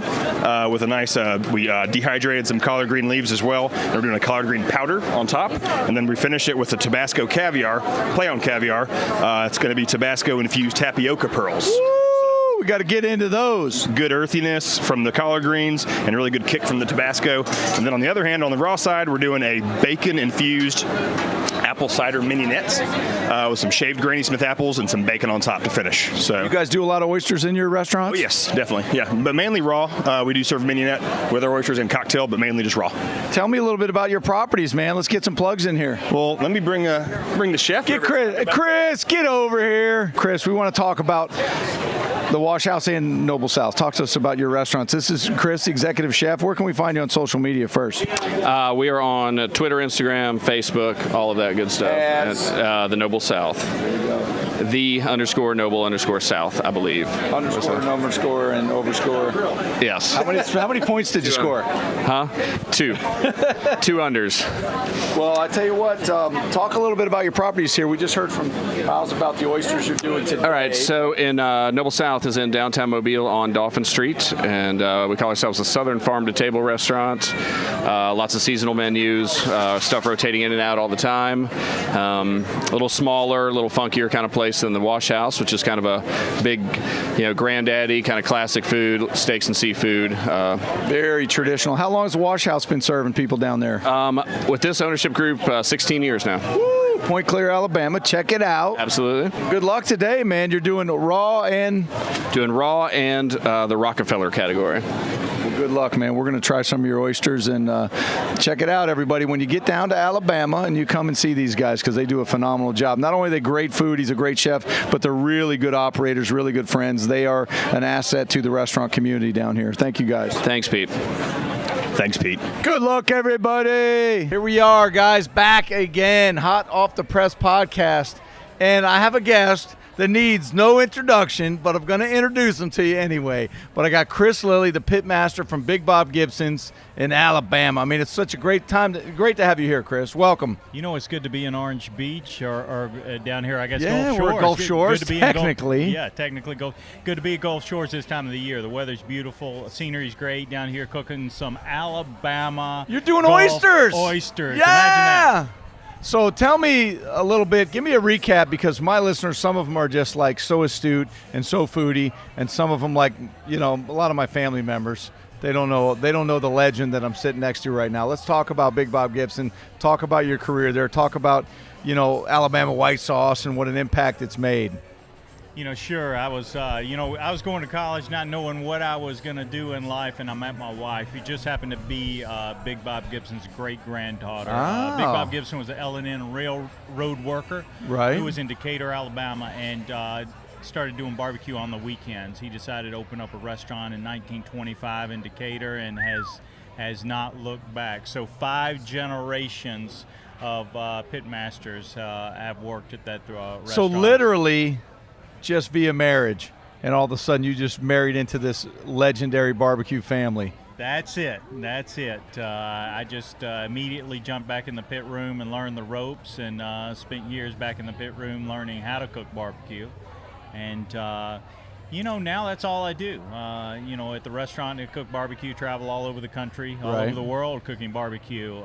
with a nice. We dehydrated some collard green leaves as well. And we're doing a collard green powder on top, and then we finish it with the Tabasco caviar. Play on caviar. It's going to be Tabasco infused tapioca pearls. We got to get into those. Good earthiness from the collard greens and a really good kick from the Tabasco. And then on the other hand, on the raw side, we're doing a bacon-infused apple cider mininettes with some shaved Granny Smith apples and some bacon on top to finish. So you guys do a lot of oysters in your restaurants? Oh, yes, definitely. Yeah, but mainly raw. We do serve mininette with our oysters and cocktail, but mainly just raw. Tell me a little bit about your properties, man. Let's get some plugs in here. Well, let me bring the chef. Get Chris, get over here. Chris, we want to talk about the Wash House and Noble South. Talk to us about your restaurants. This is Chris, the executive chef. Where can we find you on social media first? We are on Twitter, Instagram, Facebook, all of that good stuff. The Noble South. _Noble_South, I believe. Underscore and overscore. Yes. How many points did you score? Huh? 2. 2 unders. Well, I tell you what, talk a little bit about your properties here. We just heard from Miles about the oysters you're doing today. All right, so in Noble South is in downtown Mobile on Dolphin Street, and we call ourselves a Southern Farm-to-Table restaurant. Lots of seasonal menus, stuff rotating in and out all the time. A little smaller, a little funkier kind of place than the Wash House, which is kind of a big, granddaddy kind of classic food, steaks and seafood. Very traditional. How long has the Wash House been serving people down there? With this ownership group, 16 years now. Woo! Point Clear, Alabama. Check it out. Absolutely. Good luck today, man. You're doing raw and the Rockefeller category. Well, good luck, man. We're going to try some of your oysters and check it out, everybody. When you get down to Alabama and you come and see these guys, because they do a phenomenal job. Not only are they great food, he's a great chef, but they're really good operators, really good friends. They are an asset to the restaurant community down here. Thank you, guys. Thanks, Pete. Thanks, Pete. Good luck, everybody. Here we are, guys, back again. Hot Off the Press podcast. And I have a guest that needs no introduction, but I'm going to introduce him to you anyway. But I got Chris Lilly, the pit master from Big Bob Gibson's in Alabama. I mean, it's such a great time. Great to have you here, Chris. Welcome. It's good to be in Orange Beach or down here, I guess, yeah, Gulf Shores. We're Gulf Shores, good to be technically. technically. Good to be at Gulf Shores this time of the year. The weather's beautiful. The scenery's great down here, cooking some Alabama. You're doing Gulf oysters. Oysters. Yeah. Imagine that. So tell me a little bit, give me a recap, because my listeners, some of them are just like so astute and so foodie, and some of them, like, a lot of my family members, they don't know the legend that I'm sitting next to right now. Let's talk about Big Bob Gibson, talk about your career there, talk about, Alabama white sauce and what an impact it's made. Sure. I was, I was going to college not knowing what I was going to do in life, and I met my wife, who just happened to be Big Bob Gibson's great-granddaughter. Oh. Big Bob Gibson was an L&N railroad worker who was in Decatur, Alabama, and started doing barbecue on the weekends. He decided to open up a restaurant in 1925 in Decatur and has not looked back. So 5 generations of pitmasters have worked at that restaurant. So literally just via marriage, and all of a sudden you just married into this legendary barbecue family. That's it. I just immediately jumped back in the pit room and learned the ropes, and spent years back in the pit room learning how to cook barbecue. And now that's all I do. At the restaurant, I cook barbecue, travel all over the country, all over the world cooking barbecue.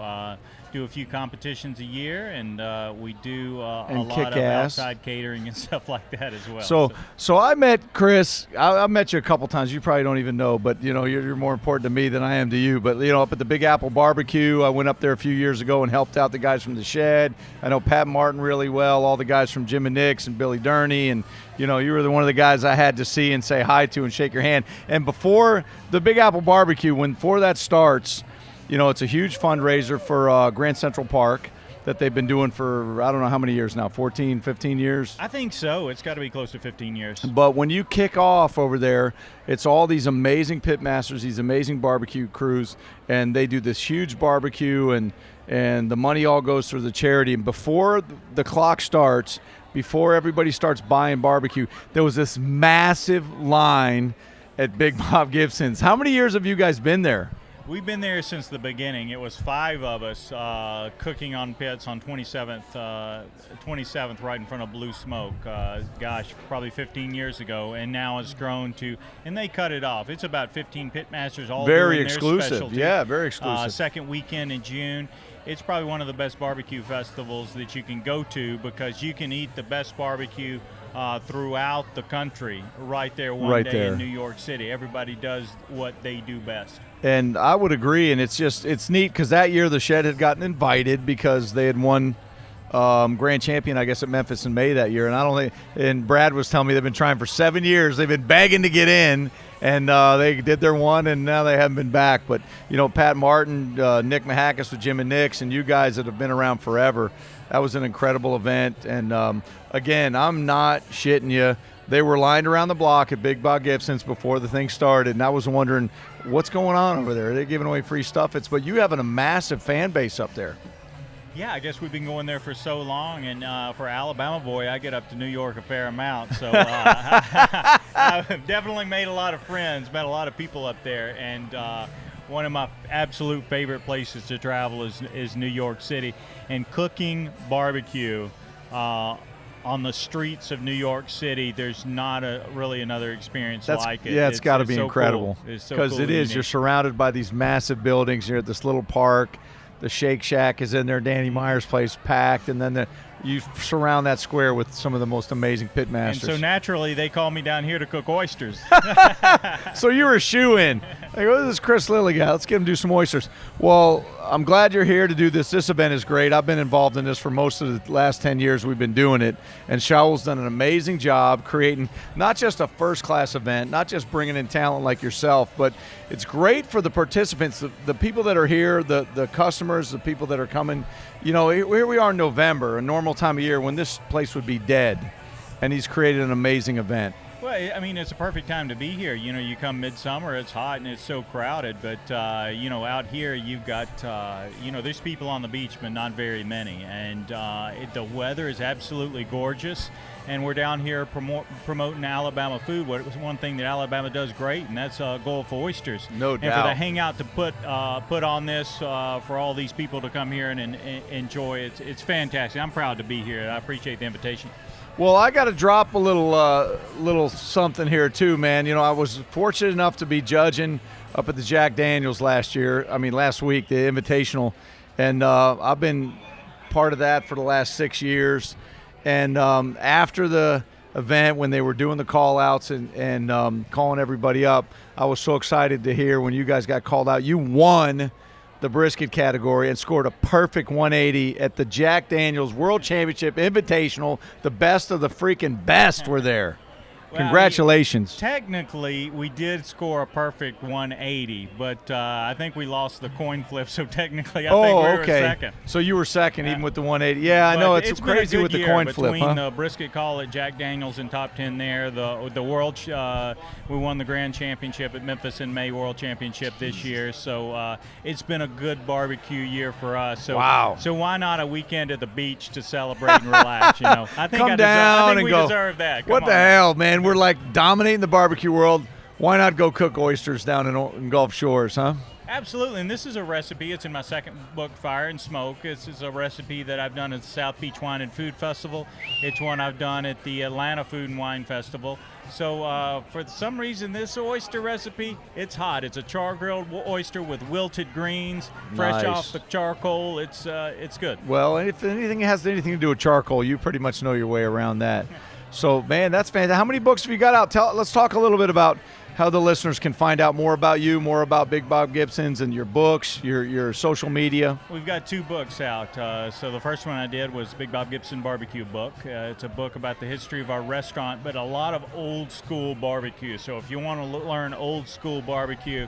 Do a few competitions a year, and we do a lot of outside catering and stuff like that as well. So I met Chris. I met you a couple times. You probably don't even know, but you're more important to me than I am to you. But up at the Big Apple Barbecue, I went up there a few years ago and helped out the guys from the Shed. I know Pat Martin really well, all the guys from Jim and Nick's and Billy Durney, and you were one of the guys I had to see and say hi to and shake your hand. And before the Big Apple Barbecue, before that starts, it's a huge fundraiser for Grand Central Park that they've been doing for, I don't know how many years now, 14, 15 years? I think so. It's got to be close to 15 years. But when you kick off over there, it's all these amazing pit masters, these amazing barbecue crews, and they do this huge barbecue, and the money all goes through the charity. And before the clock starts, before everybody starts buying barbecue, there was this massive line at Big Bob Gibson's. How many years have you guys been there? We've been there since the beginning. It was 5 of us cooking on pits on 27th right in front of Blue Smoke. Probably 15 years ago, and now it's grown to, and they cut it off. It's about 15 pit masters, all very doing exclusive. Their specialty. Yeah, very exclusive. Second weekend in June. It's probably one of the best barbecue festivals that you can go to, because you can eat the best barbecue throughout the country right there one day in New York City. Everybody does what they do best. And I would agree, and it's neat because that year the Shed had gotten invited because they had won grand champion, I guess, at Memphis in May that year. And Brad was telling me they've been trying for 7 years. They've been begging to get in, and they did their one, and now they haven't been back. But, Pat Martin, Nick Mahakis with Jim and Nick's, and you guys that have been around forever, that was an incredible event. And, again, I'm not shitting you. They were lined around the block at Big Bob Gibson's before the thing started, and I was wondering, what's going on over there? Are they giving away free stuff? But you have a massive fan base up there. Yeah, I guess we've been going there for so long, and for Alabama boy, I get up to New York a fair amount. So I've definitely made a lot of friends, met a lot of people up there, and one of my absolute favorite places to travel is New York City. And cooking barbecue on the streets of New York City, there's not really another experience like it. Yeah, it's got to be so incredible. Cool. It's so because cool it is. You're surrounded by these massive buildings. You're at this little park. The Shake Shack is in there. Danny Meyer's place packed, and then you surround that square with some of the most amazing pit masters. And so naturally, they call me down here to cook oysters. So you were a shoo-in. Like, oh, this is Chris Lilly guy. Let's get him to do some oysters. Well, I'm glad you're here to do this. This event is great. I've been involved in this for most of the last 10 years we've been doing it. And Shaul's done an amazing job creating not just a first-class event, not just bringing in talent like yourself, but it's great for the participants, the people that are here, the customers, the people that are coming. Here we are in November, a normal time of year when this place would be dead. And he's created an amazing event. Well, I mean, it's a perfect time to be here. You come midsummer, it's hot and it's so crowded. But, out here you've got, there's people on the beach, but not very many. And the weather is absolutely gorgeous. And we're down here promoting Alabama food. One thing that Alabama does great, and that's Gulf oysters. No doubt. And for the Hangout to put on this for all these people to come here and enjoy, it's fantastic. I'm proud to be here. I appreciate the invitation. Well, I got to drop a little something here too, man. I was fortunate enough to be judging up at the Jack Daniels last week, the Invitational, and I've been part of that for the last 6 years. And after the event, when they were doing the call-outs and calling everybody up, I was so excited to hear when you guys got called out. You won the brisket category and scored a perfect 180 at the Jack Daniels World Championship Invitational. The best of the freaking best were there. Congratulations. Technically, we did score a perfect 180, but I think we lost the coin flip, so technically I think we were second. So you were second even with the 180. Yeah, I know. It's crazy with the coin flip, between the brisket call at Jack Daniels in top 10 there, the world, we won the grand championship at Memphis in May World Championship this year, so it's been a good barbecue year for us. So, wow. So why not a weekend at the beach to celebrate and relax, you know? I think Come down and we go, deserve that. What the hell, man? We're like dominating the barbecue world. Why not go cook oysters down in Gulf Shores, huh? Absolutely, and this is a recipe. It's in my second book, Fire and Smoke. This is a recipe that I've done at the South Beach Wine and Food Festival. It's one I've done at the Atlanta Food and Wine Festival. So for some reason, this oyster recipe, it's hot. It's a char-grilled oyster with wilted greens, fresh off the charcoal. It's good. Well, if anything has anything to do with charcoal, you pretty much know your way around that. So, man, that's fantastic. How many books have you got out? Let's talk a little bit about how the listeners can find out more about you, more about Big Bob Gibson's and your books, your social media. We've got 2 books out. So the first one I did was Big Bob Gibson Barbecue book. It's a book about the history of our restaurant, but a lot of old school barbecue. So if you want to learn old school barbecue,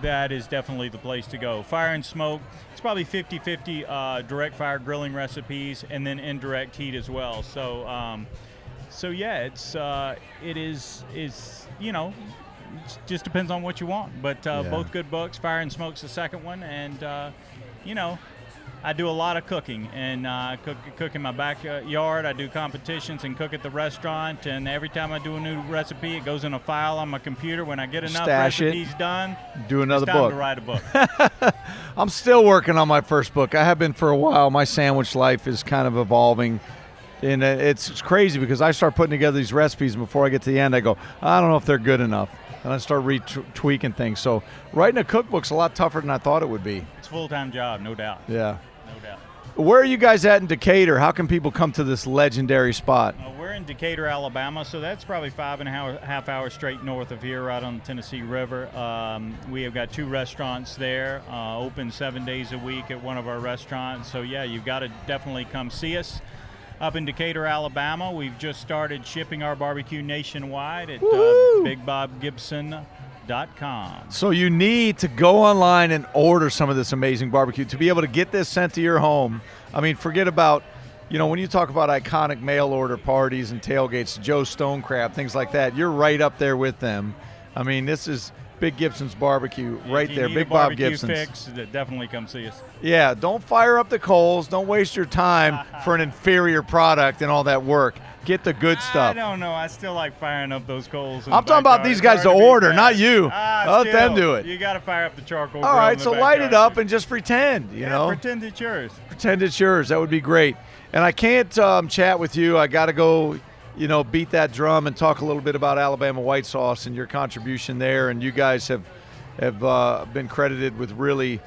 that is definitely the place to go. Fire and Smoke, it's probably 50-50 direct fire grilling recipes and then indirect heat as well. So yeah, it is you know, it just depends on what you want. But both good books. Fire and Smoke's the second one, and you know, I do a lot of cooking, and cook in my backyard. I do competitions and cook at the restaurant, and every time I do a new recipe, it goes in a file on my computer. When I get enough recipes done, do another it's time book. to write a book. I'm still working on my first book. I have been for a while. My sandwich life is kind of evolving. And it's crazy because I start putting together these recipes, and before I get to the end, I go, I don't know if they're good enough. And I start tweaking things. So writing a cookbook's a lot tougher than I thought it would be. It's a full-time job, no doubt. Yeah. No doubt. Where are you guys at in Decatur? How can people come to this legendary spot? We're in Decatur, Alabama, so that's probably 5.5 hours straight north of here, right on the Tennessee River. We have got 2 restaurants there, open 7 days a week at one of our restaurants. So yeah, you've got to definitely come see us. Up in Decatur, Alabama, we've just started shipping our barbecue nationwide at bigbobgibson.com. So you need to go online and order some of this amazing barbecue to be able to get this sent to your home. I mean, forget about, you know, when you talk about iconic mail order parties and tailgates, Joe Stonecrab, things like that, you're right up there with them. I mean, this is Big Gibson's Barbecue right there. Big Bob Gibson's. Fix, definitely come see us. Yeah, don't fire up the coals. Don't waste your time for an inferior product and all that work. Get the good stuff. I don't know. I still like firing up those coals. I'm talking about these guys to order, not you. Let them do it. You got to fire up the charcoal. All right, so light it up and just pretend, you know. Pretend it's yours. Pretend it's yours. That would be great. And I can't chat with you. I got to go, you know, beat that drum and talk a little bit about Alabama white sauce and your contribution there. And you guys have been credited with really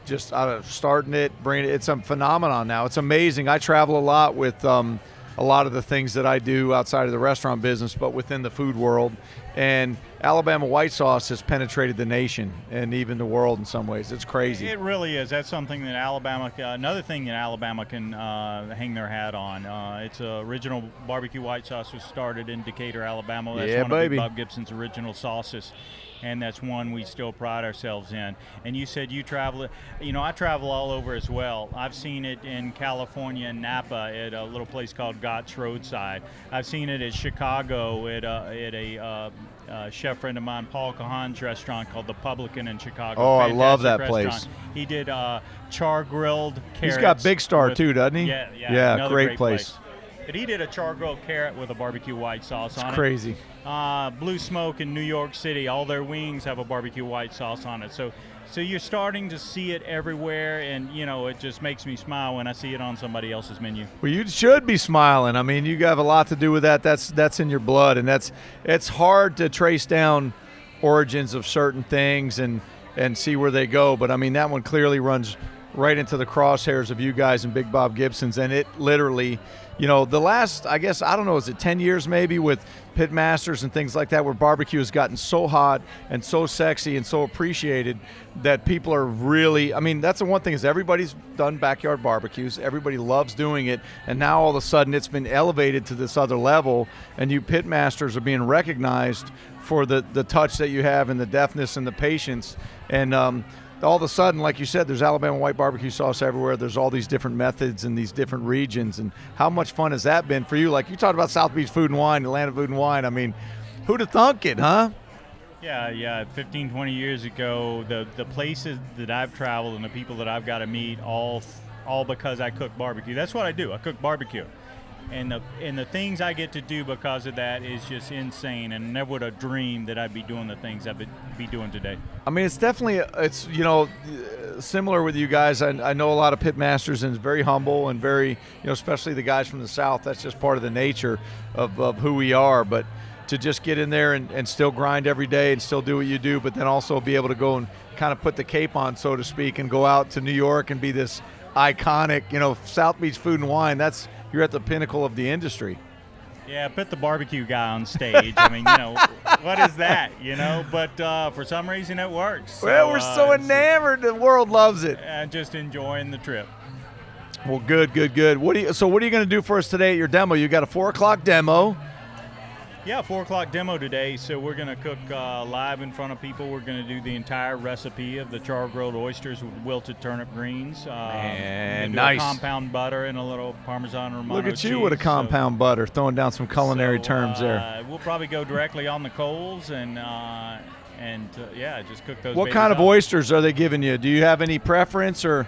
just starting it, bringing it. It's a phenomenon now. It's amazing. I travel a lot with a lot of the things that I do outside of the restaurant business, but within the food world. And Alabama white sauce has penetrated the nation and even the world in some ways. It's crazy. It really is. That's something that Alabama, another thing that Alabama can hang their hat on. It's original barbecue white sauce was started in Decatur, Alabama. That's one of Big Bob Gibson's original sauces. And that's one we still pride ourselves in. And you said you travel, you know, I travel all over as well. I've seen it in California, Napa, at a little place called Gott's Roadside. I've seen it at Chicago at a chef friend of mine, Paul Kahan's restaurant called The Publican in Chicago. Oh, I love that restaurant. place. He did char-grilled carrots. He's got Big Star too, doesn't he? Yeah, great place. But he did a char-grilled carrot with a barbecue white sauce on it. It's crazy. Blue Smoke in New York City, all their wings have a barbecue white sauce on it. So you're starting to see it everywhere, and, you know, it just makes me smile when I see it on somebody else's menu. Well, you should be smiling. I mean, you have a lot to do with that. That's in your blood, and it's hard to trace down origins of certain things and see where they go. But, I mean, that one clearly runs right into the crosshairs of you guys and Big Bob Gibson's, and it literally, you know, the last, I guess, I don't know, is it 10 years maybe with pit masters and things like that, where barbecue has gotten so hot and so sexy and so appreciated that people are really, I mean, that's the one thing is everybody's done backyard barbecues, everybody loves doing it, and now all of a sudden it's been elevated to this other level, and you pit masters are being recognized for the touch that you have and the deftness and the patience, and all of a sudden, like you said, there's Alabama white barbecue sauce everywhere. There's all these different methods in these different regions. And how much fun has that been for you? Like you talked about South Beach Food and Wine, Atlanta Food and Wine. I mean, who'd have thunk it, huh? Yeah. 15, 20 years ago, the places that I've traveled and the people that I've got to meet, all because I cook barbecue. That's what I do. I cook barbecue. And the things I get to do because of that is just insane, and never would have dreamed that I'd be doing the things I'd be doing today. I mean, it's definitely, it's, you know, similar with you guys. I know a lot of pit masters, and it's very humble and very, you know, especially the guys from the South. That's just part of the nature of who we are. But to just get in there and still grind every day and still do what you do, but then also be able to go and kind of put the cape on, so to speak, and go out to New York and be this iconic, you know, South Beach Food and Wine. You're at the pinnacle of the industry. Yeah, put the barbecue guy on stage. I mean, you know, what is that, you know? But for some reason it works. Well, we're so enamored. The world loves it. And just enjoying the trip. Well, good. What are you going to do for us today at your demo? You got a 4 o'clock demo. Yeah, 4 o'clock demo today. So we're going to cook live in front of people. We're going to do the entire recipe of the char-grilled oysters with wilted turnip greens. And nice. Compound butter and a little Parmesan Romano cheese. Look at you cheese. with a compound butter, throwing down some culinary terms there. We'll probably go directly on the coals and just cook those. What kind of oysters are they giving you? Do you have any preference, or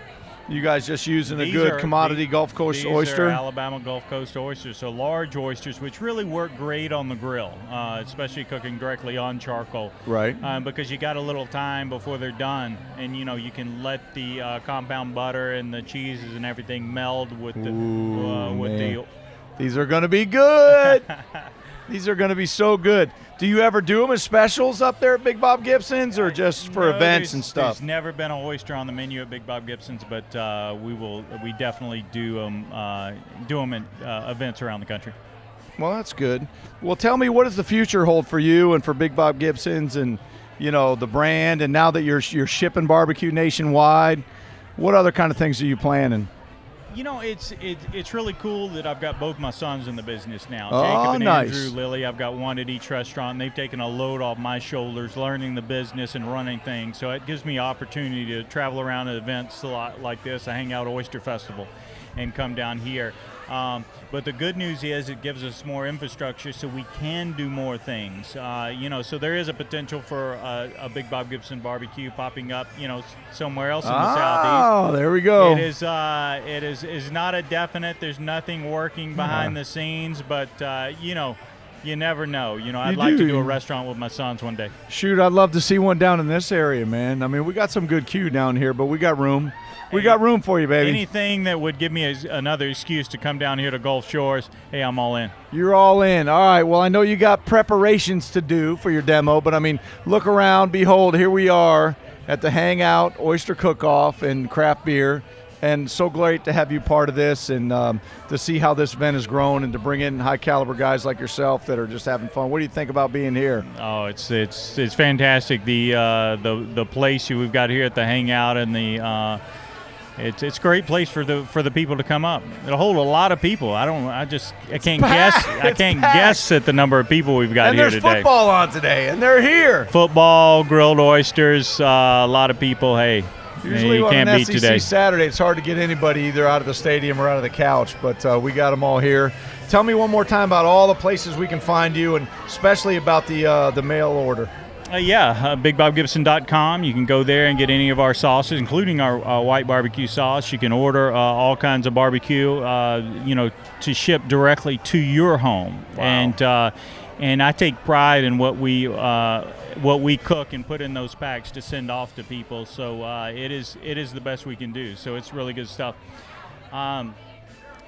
you guys just using a good commodity Gulf Coast oyster? These are Alabama Gulf Coast oysters, so large oysters, which really work great on the grill, especially cooking directly on charcoal. Right. Because you got a little time before they're done, and you know you can let the compound butter and the cheeses and everything meld with the. These are going to be good. These are going to be so good. Do you ever do them as specials up there at Big Bob Gibson's, or just for events and stuff? There's never been an oyster on the menu at Big Bob Gibson's, but we definitely do them at events around the country. Well, that's good. Well, tell me, what does the future hold for you and for Big Bob Gibson's, and you know, the brand, and now that you're shipping barbecue nationwide, what other kind of things are you planning? You know, it's really cool that I've got both my sons in the business now. Oh, Jacob and nice. Andrew Lilly. I've got one at each restaurant, and they've taken a load off my shoulders learning the business and running things. So it gives me opportunity to travel around at events a lot like this, a Hangout Oyster Festival, and come down here. But the good news is it gives us more infrastructure so we can do more things. You know, so there is a potential for a Big Bob Gibson barbecue popping up, you know, somewhere else in the Southeast. Oh, there we go. It is not a definite. There's nothing working behind the scenes, but you know, you never know. You know, I'd like to do a restaurant with my sons one day. Shoot, I'd love to see one down in this area, man. I mean, we got some good queue down here, but we got room. We got room for you, baby. Anything that would give me another excuse to come down here to Gulf Shores, hey, I'm all in. You're all in. All right. Well, I know you got preparations to do for your demo, but I mean, look around, behold, here we are at the Hangout Oyster Cook Off and craft beer. And so great to have you part of this, and to see how this event has grown, and to bring in high caliber guys like yourself that are just having fun. What do you think about being here? Oh, it's fantastic. The place we've got here at the Hangout, and the it's a great place for the people to come up. It'll hold a lot of people. I can't guess at the number of people we've got here today. And there's football on today, and they're here. Football, grilled oysters, a lot of people. Hey, usually you on can't an beat SEC today. Saturday, it's hard to get anybody either out of the stadium or out of the couch, but we got them all here. Tell me one more time about all the places we can find you, and especially about the mail order. BigBobGibson.com. You can go there and get any of our sauces, including our white barbecue sauce. You can order all kinds of barbecue, you know, to ship directly to your home. Wow. And I take pride in what we cook and put in those packs to send off to people. So it is the best we can do. So it's really good stuff.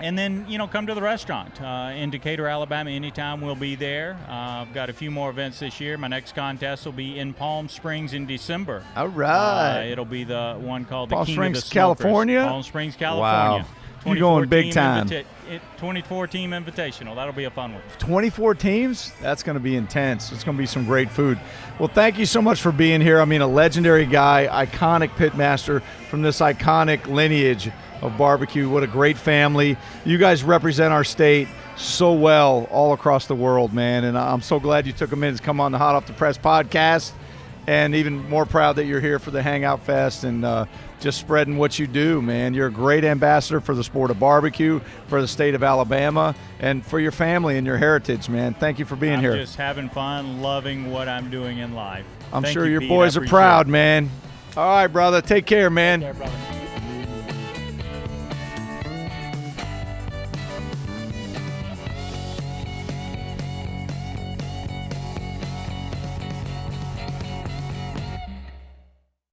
And then, come to the restaurant. In Decatur, Alabama, anytime we'll be there. I've got a few more events this year. My next contest will be in Palm Springs in December. All right. It'll be the one called Palm the King Springs, of the Smokers. California? Palm Springs, California. Wow. You're going big time. 24-team invitational. That'll be a fun one. 24 teams? That's going to be intense. It's going to be some great food. Well, thank you so much for being here. I mean, a legendary guy, iconic pitmaster from this iconic lineage of barbecue. What a great family. You guys represent our state so well all across the world, man. And I'm so glad you took a minute to come on the Hot Off the Press podcast. And even more proud that you're here for the Hangout Fest and just spreading what you do, man. You're a great ambassador for the sport of barbecue, for the state of Alabama, and for your family and your heritage, man. Thank you for being here. Just having fun, loving what I'm doing in life. I'm Thank sure you, your Pete. boys are proud, man. All right, brother. Take care, man. Take care, brother.